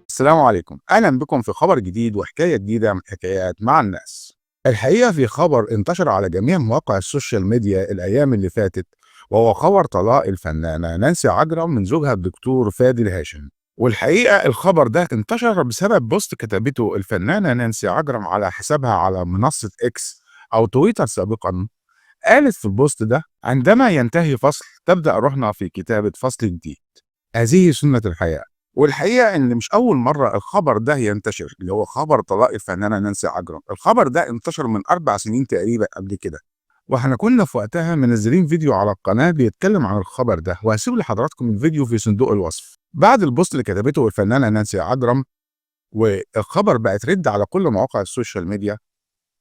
السلام عليكم، أهلا بكم في خبر جديد وحكاية جديدة من حكايات مع الناس. الحقيقة في خبر انتشر على جميع مواقع السوشيال ميديا الأيام اللي فاتت، وهو خبر طلاق الفنانة نانسي عجرم من زوجها الدكتور فادي الهاشم. والحقيقة الخبر ده انتشر بسبب بوست كتبته الفنانة نانسي عجرم على حسابها على منصة إكس أو تويتر سابقا. قالت في البوست ده: عندما ينتهي فصل تبدأ روحنا في كتابة فصل جديد، هذه سنة الحياة. والحقيقة إن مش أول مرة الخبر ده ينتشر، اللي هو خبر طلاق الفنانة نانسي عجرم. الخبر ده انتشر من 4 سنين تقريبا قبل كده، واحنا كنا في وقتها منزلين فيديو على القناة بيتكلم عن الخبر ده، وهسيب لحضراتكم الفيديو في صندوق الوصف. بعد البوست اللي كتبته الفنانة نانسي عجرم والخبر بقى ترد على كل مواقع السوشيال ميديا،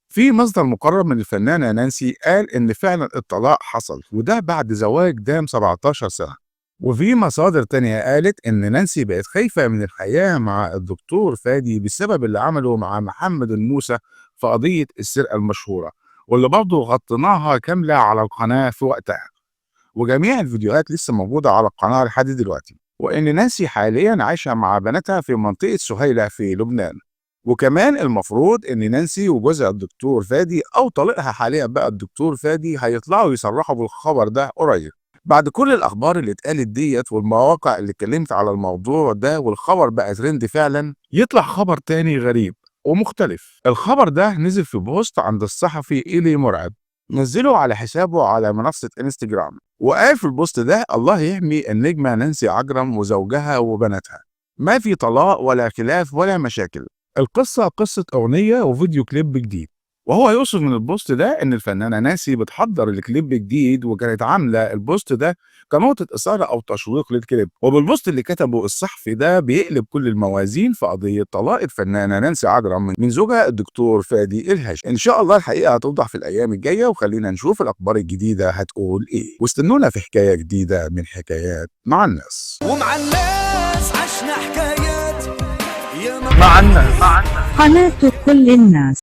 في مصدر مقرب من الفنانة نانسي قال إن فعلا الطلاق حصل، وده بعد زواج دام 17 سنة. وفي مصادر تانية قالت إن نانسي بقت خايفة من الحياة مع الدكتور فادي بسبب اللي عمله مع محمد الموسى في قضية السرقة المشهورة، واللي برضه غطيناها كاملة على القناة في وقتها، وجميع الفيديوهات لسه موجودة على القناة لحد دلوقتي. وإن نانسي حاليا عايشة مع بناتها في منطقة سهيلة في لبنان. وكمان المفروض إن نانسي وجوزها الدكتور فادي أو طليقها حاليا بقى الدكتور فادي هيطلعوا يصرحوا بالخبر ده قريب. بعد كل الأخبار اللي اتقالت ديت والمواقع اللي اتكلمت على الموضوع ده والخبر بقى ترند فعلا، يطلع خبر تاني غريب ومختلف. الخبر ده نزل في بوست عند الصحفي إيلي مرعب، نزله على حسابه على منصة انستجرام، وقال في البوست ده: الله يحمي النجمة نانسي عجرم وزوجها وبناتها، ما في طلاق ولا خلاف ولا مشاكل، القصة قصة أغنية وفيديو كليب جديد. وهو يقصد من البوست ده إن الفنانة نانسي بتحضر الكليب جديد، وكانت عاملة البوست ده كنقطة إثارة أو تشويق للكليب. وبالبوست اللي كتبه الصحفي ده بيقلب كل الموازين في قضية طلاق الفنانة نانسي عجرم من زوجها الدكتور فادي الهاشم. إن شاء الله الحقيقة هتوضح في الأيام الجاية، وخلينا نشوف الأخبار الجديدة هتقول إيه، واستنونا في حكاية جديدة من حكايات مع الناس. ومع الناس عشنا حكايات مع الناس. قناة كل الناس.